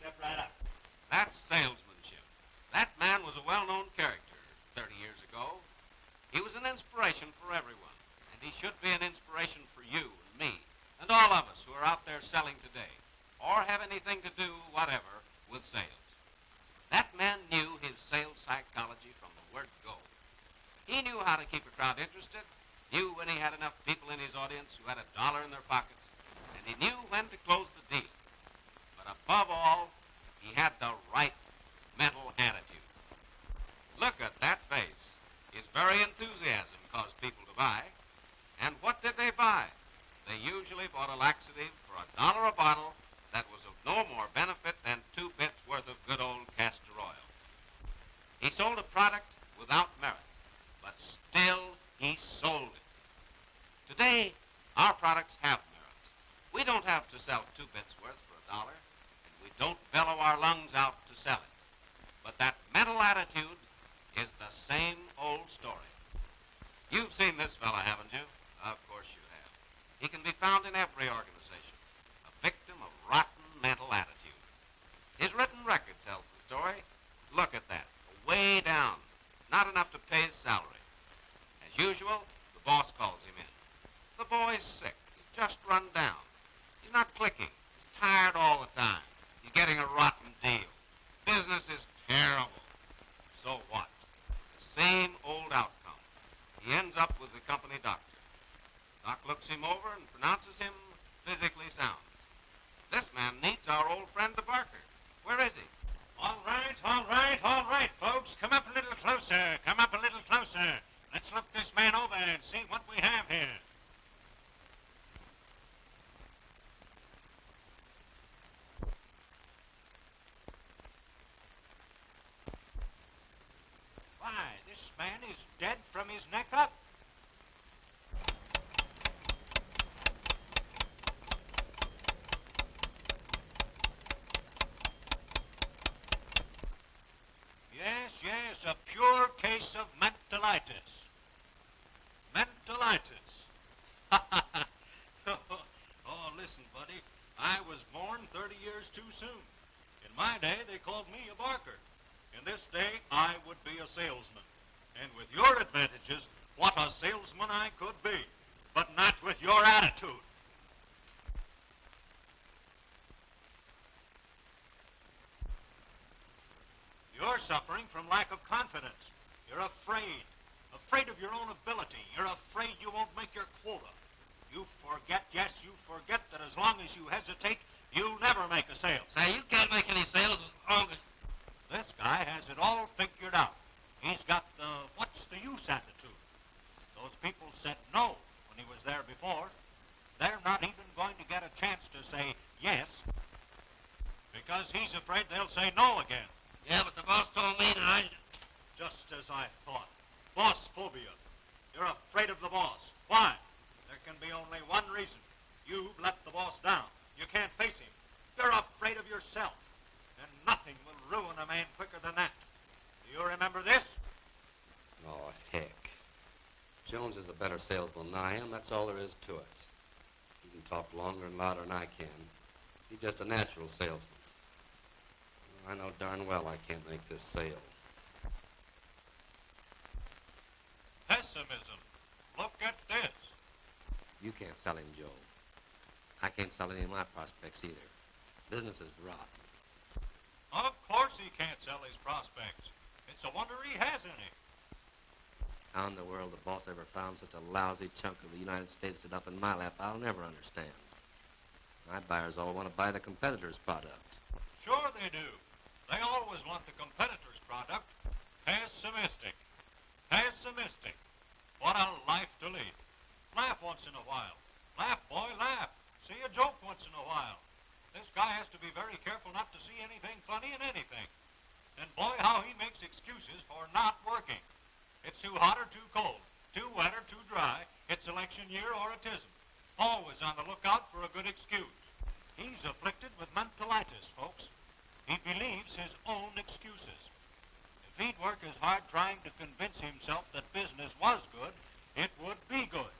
Step right up. That's salesmanship. That man was a well-known character 30 years ago. He was an inspiration for everyone, and he should be an inspiration for you and me and all of us who are out there selling today or have anything to do, whatever, with sales. That man knew his sales psychology from the word go. He knew how to keep a crowd interested, knew when he had enough people in his audience who had $1 in their pockets, and he knew when to close the deal. But above all, he had the right mental attitude. Look at that face. His very enthusiasm caused people to buy. And what did they buy? They usually bought a laxative for $1 a bottle that was of no more benefit than 2 bits worth of good old castor oil. He sold a product without merit, but still he sold it. Today, our products have merit. We don't have to sell 2 bits worth for $1, and we don't bellow our lungs out to sell it. But that mental attitude is the same old story. You've seen this fella, haven't you? Of course you have. He can be found in every organization, a victim of rotten mental attitude. His written record tells the story. Look at that, way down, not enough to pay his salary. As usual, the boss calls him in. The boy's sick. He's just run down. He's not clicking. He's tired all the time. He's getting a rotten deal. Business is terrible. So what? The same old outcome. He ends up with the company doctor. Doc looks him over and pronounces him physically sound. This man needs our old friend, the Barker. Where is he? All right, folks. Come up a little closer. Let's look this man over and see what we have here. Why, this man is dead from his neck up. Yes, a pure case of mental-itis. Mental-itis. Oh, listen, buddy, I was born 30 years too soon. In my day, they called me a Barker. In this day, I would be a salesman. And with your advantages, what a salesman I could be. But not with your attitude. You're suffering from lack of confidence. You're afraid of your own ability. You're afraid you won't make your quota. You forget that as long as you hesitate, you'll never make a sale. Say, you can't make any sales as long as... This guy has it all figured out. He's got the what's the use attitude. Those people said no when he was there before. They're not even going to get a chance to say yes because he's afraid they'll say no again. Yeah, but the boss told me that I... Just as I thought. Boss phobia. You're afraid of the boss. Why? There can be only one reason. You've let the boss down. You can't face him. You're afraid of yourself. And nothing will ruin a man quicker than that. Do you remember this? Oh, heck. Jones is a better salesman than I am. That's all there is to it. He can talk longer and louder than I can. He's just a natural salesman. I know darn well I can't make this sale. Pessimism. Look at this. You can't sell him, Joe. I can't sell any of my prospects either. Business is rotten. Of course he can't sell his prospects. It's a wonder he has any. How in the world the boss ever found such a lousy chunk of the United States to dump in my lap, I'll never understand. My buyers all want to buy the competitor's product. Sure they do. They always want the competitor's product. Pessimistic. What a life to lead. Laugh once in a while. Laugh, boy, laugh. See a joke once in a while. This guy has to be very careful not to see anything funny in anything. And boy, how he makes excuses for not working. It's too hot or too cold, too wet or too dry. It's election year or it isn't. Always on the lookout for a good excuse. He's afflicted with mental-itis, folks. He believes his own excuses. If he'd work as hard trying to convince himself that business was good, it would be good.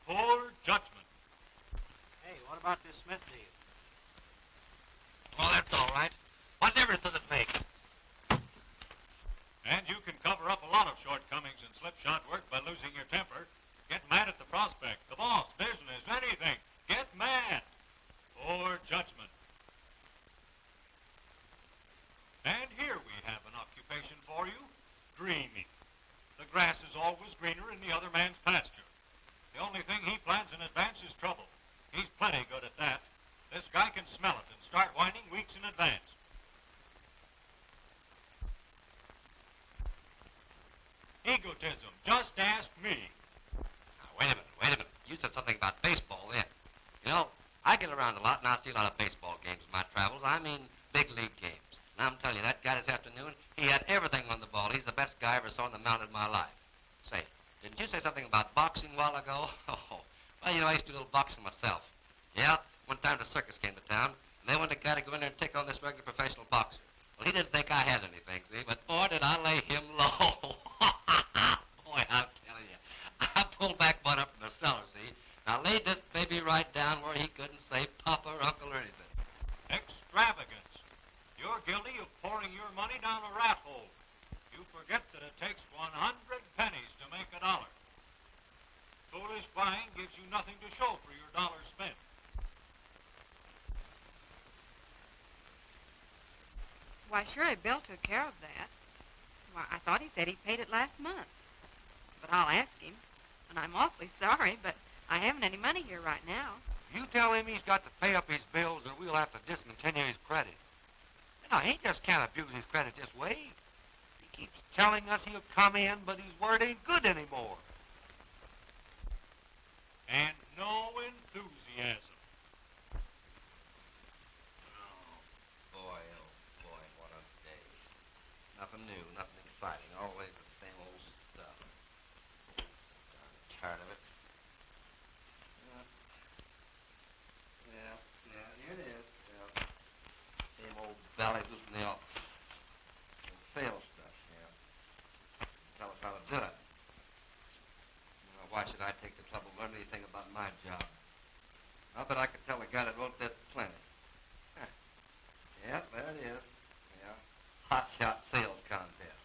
Poor judgment. Hey, what about this Smith deal. Well, that's all right. What difference does it make? And you can cover up a lot of shortcomings in slipshod work by losing your temper. Get mad at the prospect, the boss, business, anything. Get mad. Poor judgment. And here we have an occupation for you, dreaming. The grass is always greener in the other man's pasture. The only thing he plans in advance is trouble. He's plenty good at that. This guy can smell it and start whining weeks in advance. Egotism. Just ask me. Now, wait a minute. You said something about baseball then. You know, I get around a lot, and I see a lot of baseball games in my travels. I mean big league games. And I'm telling you, that guy this afternoon, he had everything on the ball. He's the best guy I ever saw on the mound in my life. Say, didn't you say something about boxing a while ago? Oh, well, you know, I used to do a little boxing myself. Yeah, one time the circus came to town, and they wanted a guy to go in there and take on this regular professional boxer. Well, he didn't think I had anything, see, but boy, did I lay him low. Boy, I'm telling you, I pulled back one up from the cellar, see. Now laid this baby right down where he couldn't say papa or uncle or anything. Extravagance. You're guilty of pouring your money down a rat hole. You forget that it takes 100 pennies to make a dollar. Foolish buying gives you nothing to show for your dollar spent. Why, surely Bill took care of that. Why, I thought he said he paid it last month. But I'll ask him. And I'm awfully sorry, but I haven't any money here right now. You tell him he's got to pay up his bills or we'll have to discontinue his credit. You know, he just can't abuse his credit this way. He keeps telling us he'll come in, but his word ain't good anymore. And no enthusiasm. Oh, boy, what a day. Nothing new, nothing exciting. Always the same old stuff. Darn tired of it. Yeah, here it is. Yeah. Same old belly loose in the office. Old sales stuff, yeah. Tell us how to do it. You know, why should I take the trouble of learning anything about my job? I bet I could tell a guy that wrote that plenty. Huh. Yeah, there it is. Yeah. Hot shot sales contest.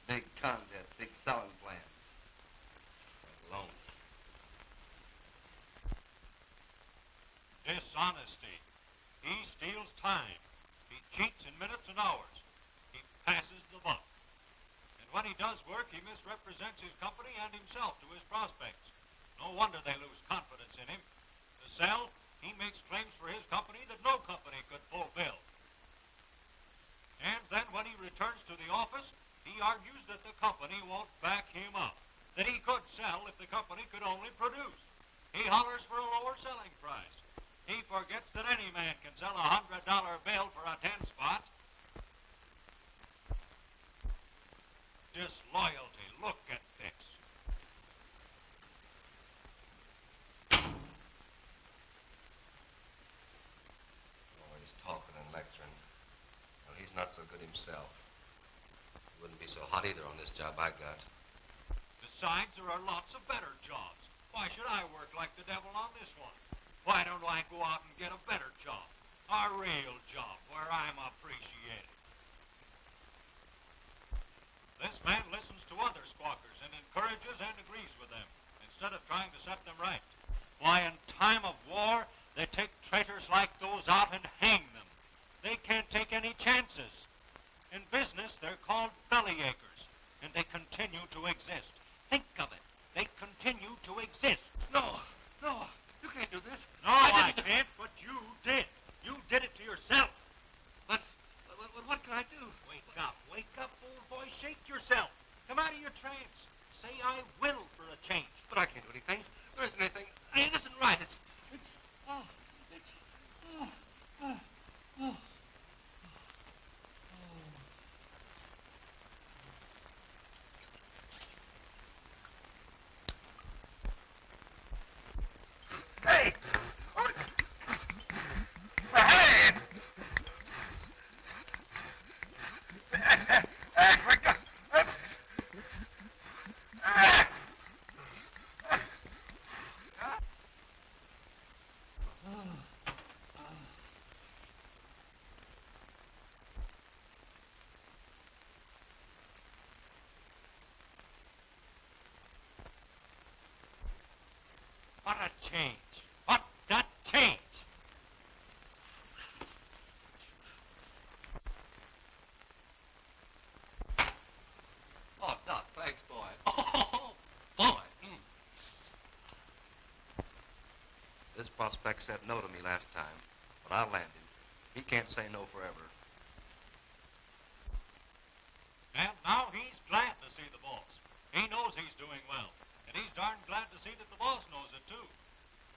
Big contest, big selling plan. Alone. Dishonesty. He steals time. He cheats in minutes and hours. He passes the buck. And when he does work, he misrepresents his company and himself to his prospects. No wonder they lose confidence in him. To sell, he makes claims for his company that no company could fulfill. And then when he returns to the office, he argues that the company won't back him up, that he could sell if the company could only produce. He hollers for a lower selling price. He forgets that any man can sell a $100 bill for a 10 spot. Disloyalty. Look at this. Always talking and lecturing. Well, he's not so good himself. He wouldn't be so hot either on this job I got. Besides, there are lots of better jobs. Why should I work like the devil on this one? Why don't I go out and get a better job? A real job where I'm appreciated. This man listens to other squawkers and encourages and agrees with them instead of trying to set them right. Why, in time of war, they take traitors like those out and hang them. They can't take any chances. In business, they're called bellyachers, and they continue to exist. Think of it. They continue to exist. No, you can't do this. No, I can't, but you did. You did it to yourself. But what can I do? Wake up, old boy. Shake yourself. Come out of your trance. Say, I will for a change. But I can't do anything. There isn't anything. It isn't right. Hey! What a change. What a change. Oh, Doc, thanks, boy. Oh, boy. This prospect said no to me last time, but I'll land him. He can't say no forever. And now he's glad to see the boss. He knows he's doing well, and he's darn glad to see that the boss knows it, too.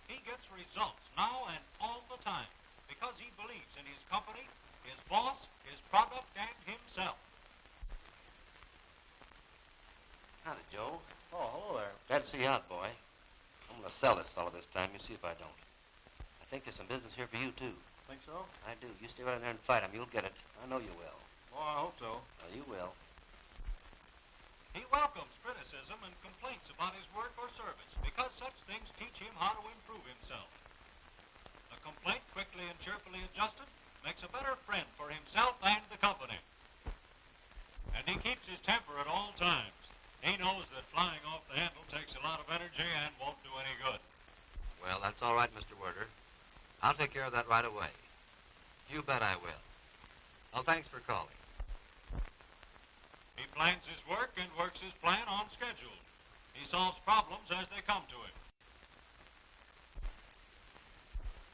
He gets results now and all the time because he believes in his company, his boss, his product, and himself. Howdy, Joe. Oh, hello there. Glad to see you out, boy. I'm going to sell this fellow this time. You see if I don't. I think there's some business here for you, too. Think so? I do. You stay right in there and fight him. You'll get it. I know you will. Oh, I hope so. You will. He welcomes criticism and complaints about his work or service because such things teach him how to improve himself. A complaint quickly and cheerfully adjusted makes a better friend for himself and the company. And he keeps his temper at all times. He knows that flying off the handle takes a lot of energy and won't do any good. Well, that's all right, Mr. Werder. I'll take care of that right away. You bet I will. Well, thanks for calling. He plans his work and works his plan on schedule. He solves problems as they come to him.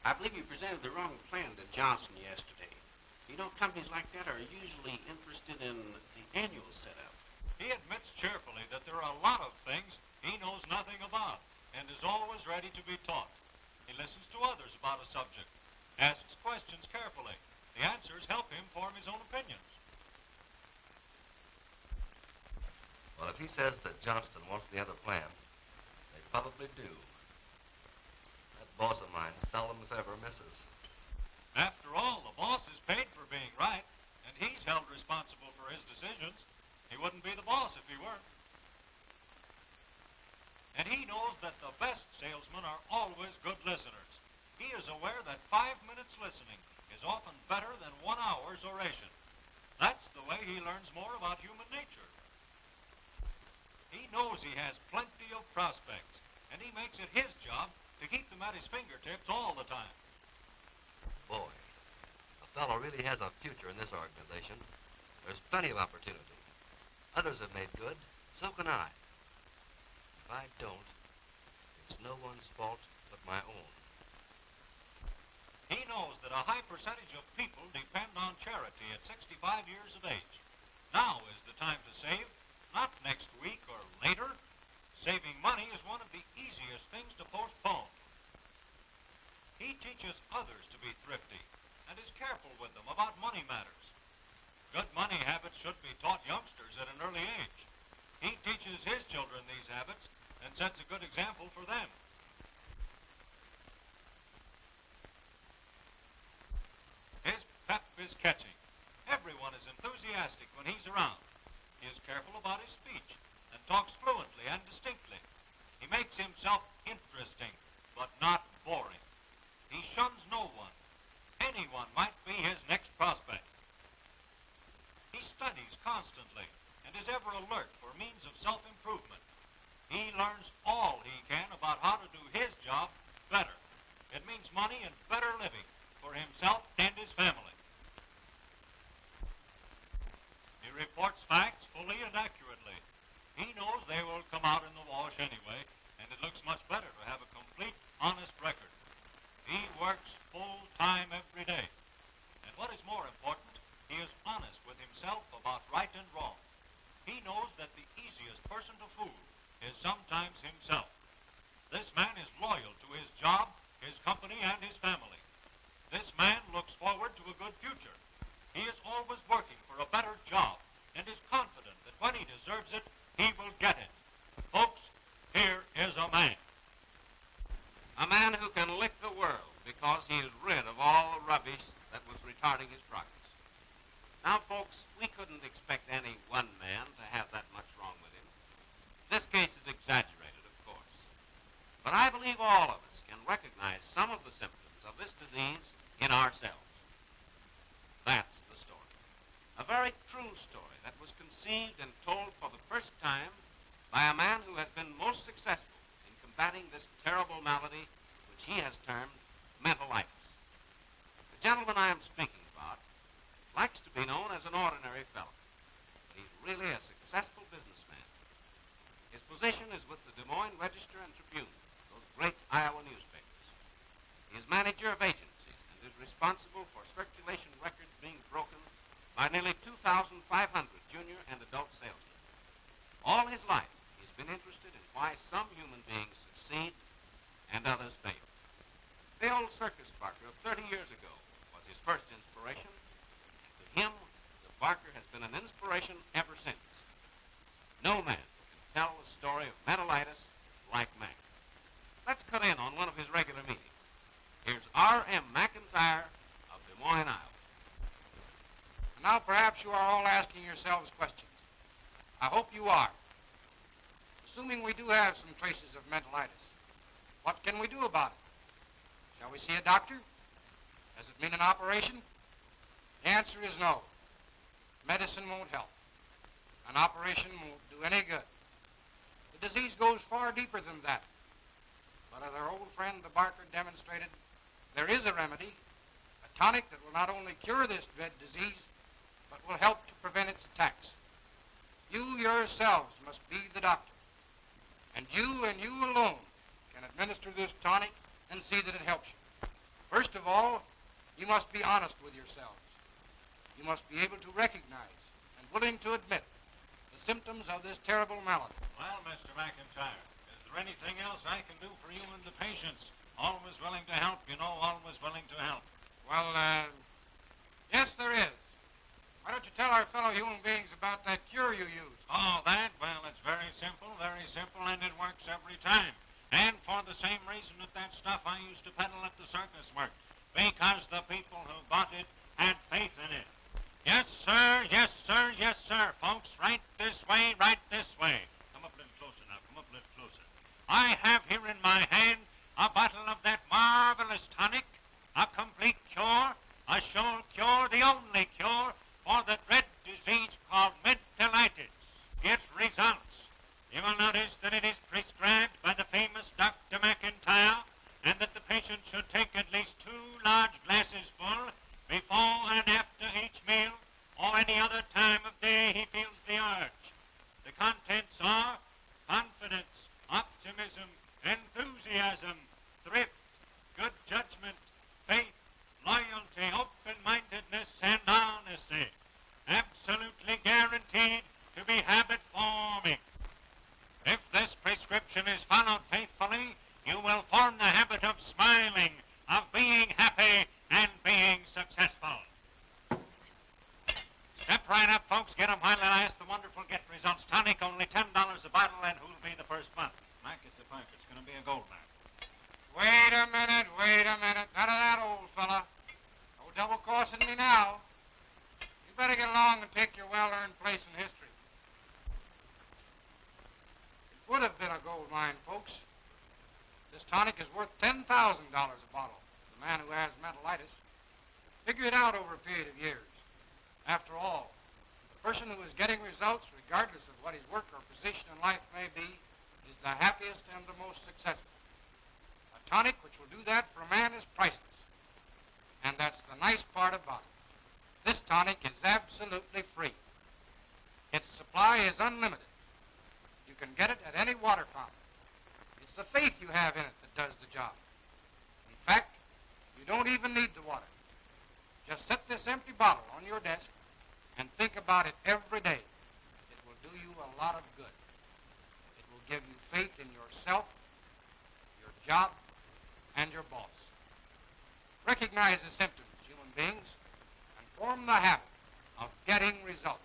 I believe you presented the wrong plan to Johnson yesterday. You know, companies like that are usually interested in the annual setup. He admits cheerfully that there are a lot of things he knows nothing about and is always ready to be taught. He listens to others about a subject, asks questions carefully. The answers help him form his own opinions. Well, if he says that Johnston wants the other plan, they probably do. That boss of mine seldom if ever misses. After all, the boss is paid for being right, and he's held responsible for his decisions. He wouldn't be the boss if he weren't. And he knows that the best salesmen are always good listeners. He is aware that 5 minutes listening is often better than 1 hour's oration. That's the way he learns more about human nature. He knows he has plenty of prospects, and he makes it his job to keep them at his fingertips all the time. Boy, a fellow really has a future in this organization. There's plenty of opportunity. Others have made good. So can I. If I don't, it's no one's fault but my own. He knows that a high percentage of people depend on charity at 65 years of age. Now is the time to save, not next week or later. Saving money is one of the easiest things to postpone. He teaches others to be thrifty and is careful with them about money matters. Good money habits should be taught youngsters at an early age. He teaches his children these habits and sets a good example for them. His pep is catching. Everyone is enthusiastic when he's around. He is careful about his speech and talks fluently and distinctly. He makes himself interesting, but not boring. He shuns no one. Anyone might be his next prospect. He studies constantly and is ever alert for means of self-improvement. He learns all he can about how to do his job better. It means money and better living for himself and his family. He reports facts fully and accurately. He knows they will come out in the wash anyway, and it looks much better to have a complete, honest record. He works full time every day. And what is more important, he is honest with himself about right and wrong. He knows that the easiest person to fool is sometimes himself. This man is loyal to his job, his company, and his family. This man looks forward to a good future. He is always working for a better job and is confident that when he deserves it, he will get it. Folks, here is a man. A man who can lick the world because he is rid of all the rubbish that was retarding his progress. Now, folks, we couldn't expect any one man to have that much wrong with him. This case is exaggerated, of course. But I believe all of us can recognize some of the symptoms of this disease in ourselves. That's the story. A very true story that was conceived and told for the first time by a man who has been most successful in combating this terrible malady responsible for circulation records being broken by nearly 2,500 junior and adult salesmen. All his life, he's been interested in why some human beings succeed and others fail. The old circus barker of 30 years ago was his first inspiration. To him, the barker has been an inspiration ever since. No man can tell the story of mental-itis like Mac. Let's cut in on one of his regular meetings. Here's R.M. McIntyre of Des Moines, Iowa. And now perhaps you are all asking yourselves questions. I hope you are. Assuming we do have some traces of mental-itis, what can we do about it? Shall we see a doctor? Does it mean an operation? The answer is no. Medicine won't help. An operation won't do any good. The disease goes far deeper than that. But as our old friend the barker demonstrated, there is a remedy, a tonic that will not only cure this dread disease, but will help to prevent its attacks. You yourselves must be the doctor. And you alone can administer this tonic and see that it helps you. First of all, you must be honest with yourselves. You must be able to recognize and willing to admit the symptoms of this terrible malady. Well, Mr. McIntyre, is there anything else I can do for you and the patients? Always willing to help, you know, always willing to help. Well, yes, there is. Why don't you tell our fellow human beings about that cure you used? Oh, that? Well, it's very simple, and it works every time. And for the same reason that stuff I used to peddle at the circus worked. Because the people who bought it had faith in it. Yes, sir, yes, sir, yes, sir. Folks, right this way, right this way. Come up a little closer now, come up a little closer. I have here in my hand a bottle of that marvelous tonic, a complete cure, a sure cure, the only cure for the dread disease called mental-itis. Its results. You will notice that it is prescribed by the famous Dr. McIntyre, and that the patient should take at least 2 large glasses full before and after each meal, or any other time of day he feels the urge. The contents are confidence, optimism, enthusiasm, thrift, good judgment, faith, loyalty, open-mindedness, and honesty. Absolutely guaranteed to be habit-forming. If this prescription is followed faithfully, you will form the habit of smiling, of being happy, and being successful. Step right up, folks. Get 'em while I ask the wonderful get results. Tonic, only $10 a bottle, and who'll be the first month? Mac, it's a park. It's going to be a gold mine. Wait a minute. None of that, old fella. No double-crossing me now. You better get along and take your well-earned place in history. It would have been a gold mine, folks. This tonic is worth $10,000 a bottle to the man who has mental-itis. Figure it out over a period of years. After all, the person who is getting results, regardless of what his work or position in life may be, is the happiest and the most successful. A tonic which will do that for a man is priceless. And that's the nice part about it. This tonic is absolutely free. Its supply is unlimited. You can get it at any water fountain. It's the faith you have in it that does the job. In fact, you don't even need the water. Just set this empty bottle on your desk and think about it every day. It will do you a lot of good. It will give you faith in yourself, your job, and your boss. Recognize the symptoms, human beings, and form the habit of getting results.